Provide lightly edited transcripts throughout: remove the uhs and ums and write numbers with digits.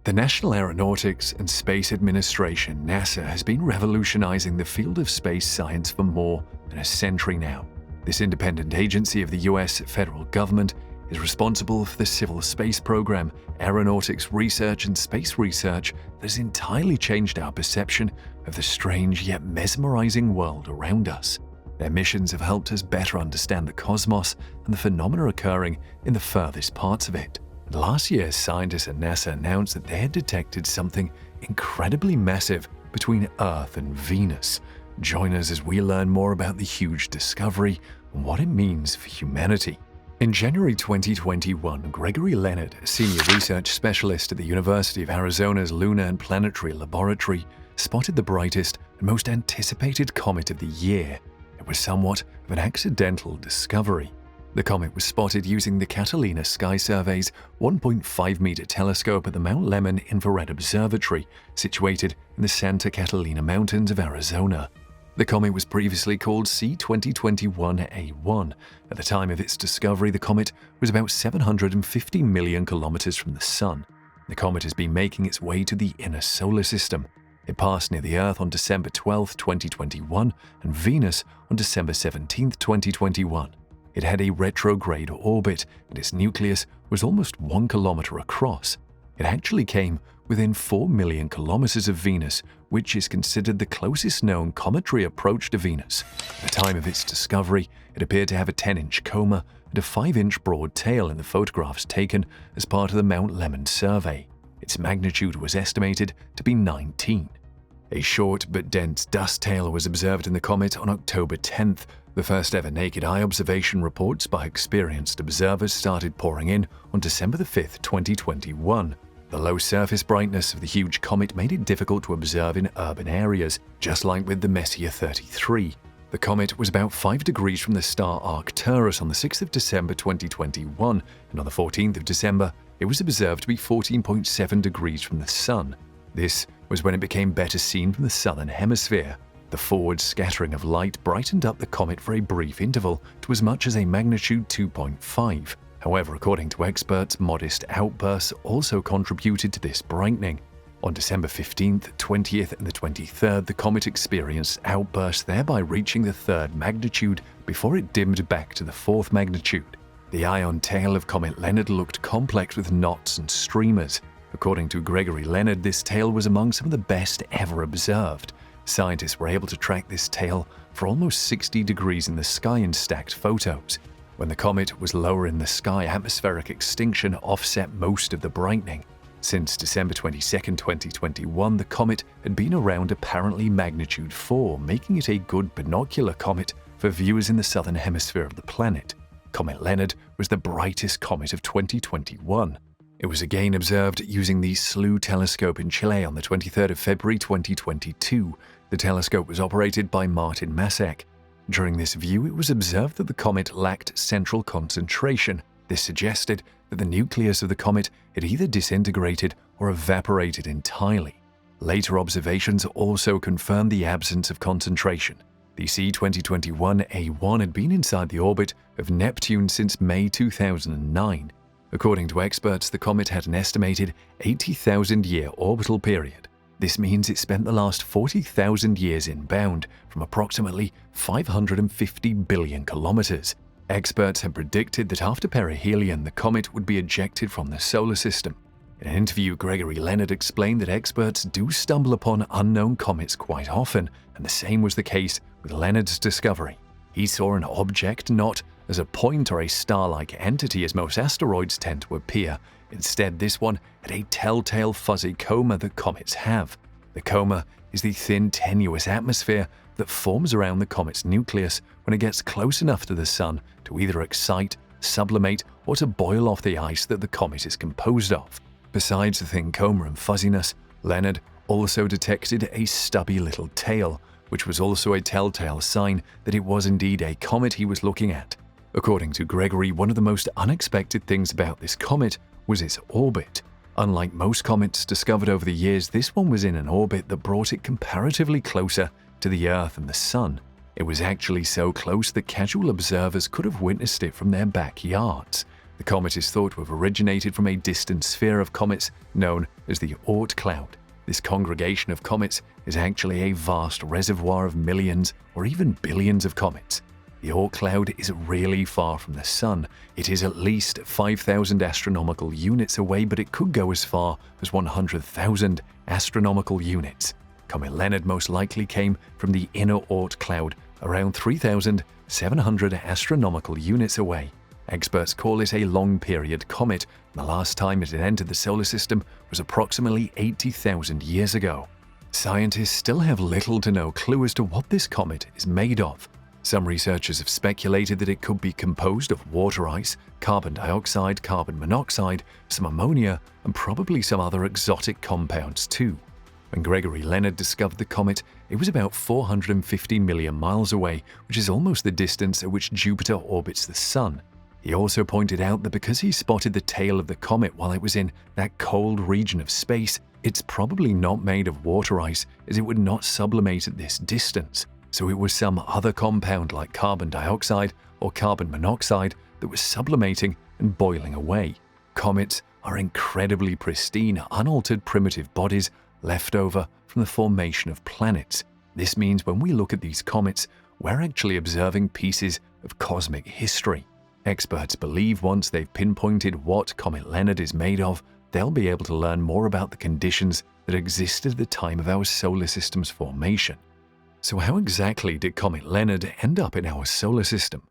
The National Aeronautics and Space Administration, NASA, has been revolutionizing the field of space science for more than a century now. This independent agency of the US federal government is responsible for the civil space program, aeronautics research, and space research that has entirely changed our perception of the strange yet mesmerizing world around us. Their missions have helped us better understand the cosmos and the phenomena occurring in the furthest parts of it. And last year, scientists at NASA announced that they had detected something incredibly massive between Earth and Venus. Join us as we learn more about the huge discovery and what it means for humanity. In January 2021, Gregory Leonard, a senior research specialist at the University of Arizona's Lunar and Planetary Laboratory, spotted the brightest and most anticipated comet of the year. It was somewhat of an accidental discovery. The comet was spotted using the Catalina Sky Survey's 1.5-meter telescope at the Mount Lemmon Infrared Observatory, situated in the Santa Catalina Mountains of Arizona. The comet was previously called C2021A1. At the time of its discovery, the comet was about 750 million kilometers from the Sun. The comet has been making its way to the inner solar system. It passed near the Earth on December 12, 2021, and Venus on December 17, 2021. It had a retrograde orbit, and its nucleus was almost 1 kilometer across. It actually came within 4 million kilometers of Venus, which is considered the closest known cometary approach to Venus. At the time of its discovery, it appeared to have a 10-inch coma and a 5-inch broad tail in the photographs taken as part of the Mount Lemmon survey. Its magnitude was estimated to be 19. A short but dense dust tail was observed in the comet on October 10th. The first ever naked eye observation reports by experienced observers started pouring in on December 5, 2021. The low surface brightness of the huge comet made it difficult to observe in urban areas, just like with the Messier 33. The comet was about 5 degrees from the star Arcturus on the 6th of December 2021, and on the 14th of December, it was observed to be 14.7 degrees from the Sun. This was when it became better seen from the southern hemisphere. The forward scattering of light brightened up the comet for a brief interval to as much as a magnitude 2.5. However, according to experts, modest outbursts also contributed to this brightening. On December 15th, 20th, and the 23rd, the comet experienced outbursts, thereby reaching the 3rd magnitude before it dimmed back to the 4th magnitude. The ion tail of Comet Leonard looked complex with knots and streamers. According to Gregory Leonard, this tail was among some of the best ever observed. Scientists were able to track this tail for almost 60 degrees in the sky in stacked photos. When the comet was lower in the sky, atmospheric extinction offset most of the brightening. Since December 22, 2021, the comet had been around apparently magnitude 4, making it a good binocular comet for viewers in the southern hemisphere of the planet. Comet Leonard was the brightest comet of 2021. It was again observed using the SLU telescope in Chile on the 23rd of February 2022. The telescope was operated by Martin Masek. During this view, it was observed that the comet lacked central concentration. This suggested that the nucleus of the comet had either disintegrated or evaporated entirely. Later observations also confirmed the absence of concentration. The C2021A1 had been inside the orbit of Neptune since May 2009. According to experts, the comet had an estimated 80,000-year orbital period. This means it spent the last 40,000 years inbound from approximately 550 billion kilometers. Experts have predicted that after perihelion, the comet would be ejected from the solar system. In an interview, Gregory Leonard explained that experts do stumble upon unknown comets quite often, and the same was the case with Leonard's discovery. He saw an object not as a point or a star-like entity as most asteroids tend to appear. Instead, this one had a telltale fuzzy coma that comets have. The coma is the thin, tenuous atmosphere that forms around the comet's nucleus when it gets close enough to the Sun to either excite, sublimate, or to boil off the ice that the comet is composed of. Besides the thin coma and fuzziness, Leonard also detected a stubby little tail, which was also a telltale sign that it was indeed a comet he was looking at. According to Gregory, one of the most unexpected things about this comet was its orbit. Unlike most comets discovered over the years, this one was in an orbit that brought it comparatively closer to the Earth and the Sun. It was actually so close that casual observers could have witnessed it from their backyards. The comet is thought to have originated from a distant sphere of comets known as the Oort cloud. This congregation of comets is actually a vast reservoir of millions or even billions of comets. The Oort cloud is really far from the Sun. It is at least 5,000 astronomical units away, but it could go as far as 100,000 astronomical units. Comet Leonard most likely came from the inner Oort cloud, around 3,700 astronomical units away. Experts call it a long-period comet. The last time it had entered the solar system was approximately 80,000 years ago. Scientists still have little to no clue as to what this comet is made of. Some researchers have speculated that it could be composed of water ice, carbon dioxide, carbon monoxide, some ammonia, and probably some other exotic compounds too. When Gregory Leonard discovered the comet, it was about 450 million miles away, which is almost the distance at which Jupiter orbits the Sun. He also pointed out that because he spotted the tail of the comet while it was in that cold region of space, it's probably not made of water ice, as it would not sublimate at this distance. So it was some other compound like carbon dioxide or carbon monoxide that was sublimating and boiling away. Comets are incredibly pristine, unaltered primitive bodies left over from the formation of planets. This means when we look at these comets, we're actually observing pieces of cosmic history. Experts believe once they've pinpointed what Comet Leonard is made of, they'll be able to learn more about the conditions that existed at the time of our solar system's formation. So how exactly did Comet Leonard end up in our solar system?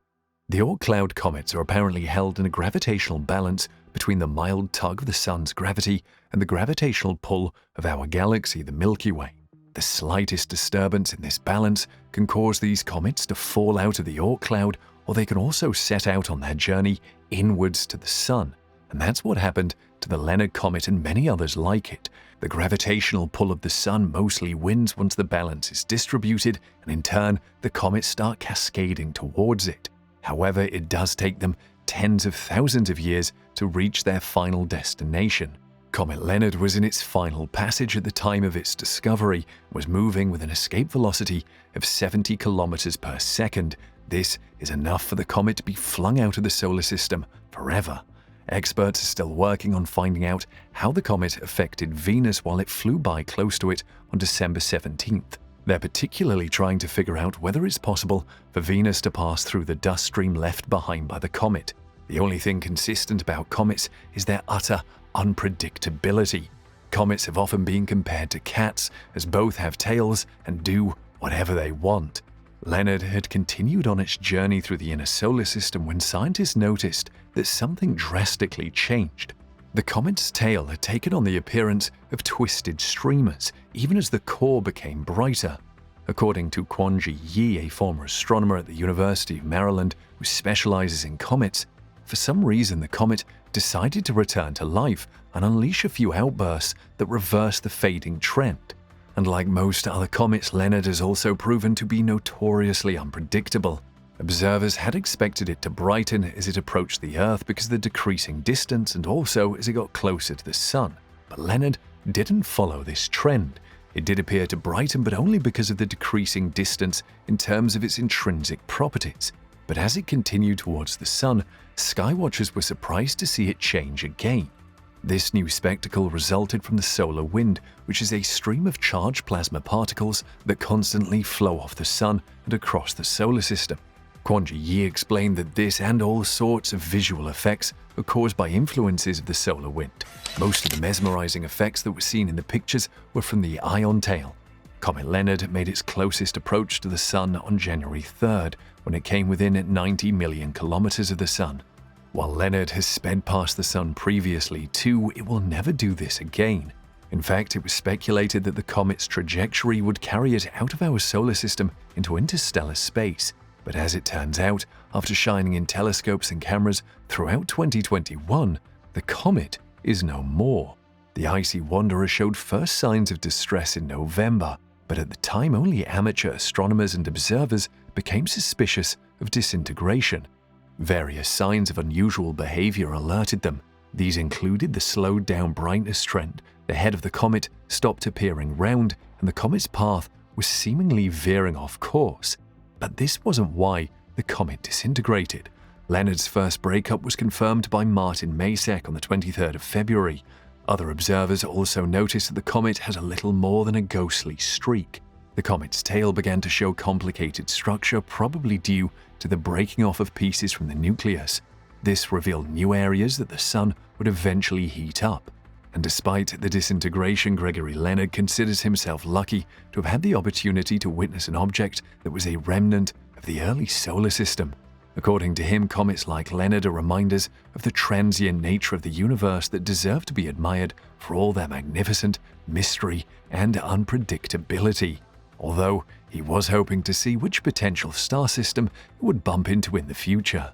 The Oort cloud comets are apparently held in a gravitational balance between the mild tug of the Sun's gravity and the gravitational pull of our galaxy, the Milky Way. The slightest disturbance in this balance can cause these comets to fall out of the Oort cloud, or they can also set out on their journey inwards to the Sun. And that's what happened to the Leonard comet and many others like it. The gravitational pull of the Sun mostly wins once the balance is distributed, and in turn, the comets start cascading towards it. However, it does take them tens of thousands of years to reach their final destination. Comet Leonard was in its final passage at the time of its discovery, and was moving with an escape velocity of 70 kilometers per second. This is enough for the comet to be flung out of the solar system forever. Experts are still working on finding out how the comet affected Venus while it flew by close to it on December 17th. They're particularly trying to figure out whether it's possible for Venus to pass through the dust stream left behind by the comet. The only thing consistent about comets is their utter unpredictability. Comets have often been compared to cats, as both have tails and do whatever they want. Leonard had continued on its journey through the inner solar system when scientists noticed that something drastically changed. The comet's tail had taken on the appearance of twisted streamers, even as the core became brighter. According to Quanji Yi, a former astronomer at the University of Maryland who specializes in comets, for some reason the comet decided to return to life and unleash a few outbursts that reversed the fading trend. And like most other comets, Leonard has also proven to be notoriously unpredictable. Observers had expected it to brighten as it approached the Earth because of the decreasing distance and also as it got closer to the Sun. But Leonard didn't follow this trend. It did appear to brighten, but only because of the decreasing distance in terms of its intrinsic properties. But as it continued towards the Sun, skywatchers were surprised to see it change again. This new spectacle resulted from the solar wind, which is a stream of charged plasma particles that constantly flow off the Sun and across the solar system. Quanji Yi explained that this and all sorts of visual effects are caused by influences of the solar wind. Most of the mesmerizing effects that were seen in the pictures were from the ion tail. Comet Leonard made its closest approach to the Sun on January 3rd, when it came within 90 million kilometers of the Sun. While Leonard has sped past the Sun previously too, it will never do this again. In fact, it was speculated that the comet's trajectory would carry it out of our solar system into interstellar space. But as it turns out, after shining in telescopes and cameras throughout 2021, the comet is no more. The icy wanderer showed first signs of distress in November, but at the time only amateur astronomers and observers became suspicious of disintegration. Various signs of unusual behavior alerted them. These included the slowed down brightness trend, the head of the comet stopped appearing round, and the comet's path was seemingly veering off course. But this wasn't why the comet disintegrated. Leonard's first breakup was confirmed by Martin Masek on the 23rd of February. Other observers also noticed that the comet had a little more than a ghostly streak. The comet's tail began to show complicated structure, probably due to the breaking off of pieces from the nucleus. This revealed new areas that the Sun would eventually heat up. And despite the disintegration, Gregory Leonard considers himself lucky to have had the opportunity to witness an object that was a remnant of the early solar system. According to him, comets like Leonard are reminders of the transient nature of the universe that deserve to be admired for all their magnificent mystery and unpredictability. Although he was hoping to see which potential star system it would bump into in the future.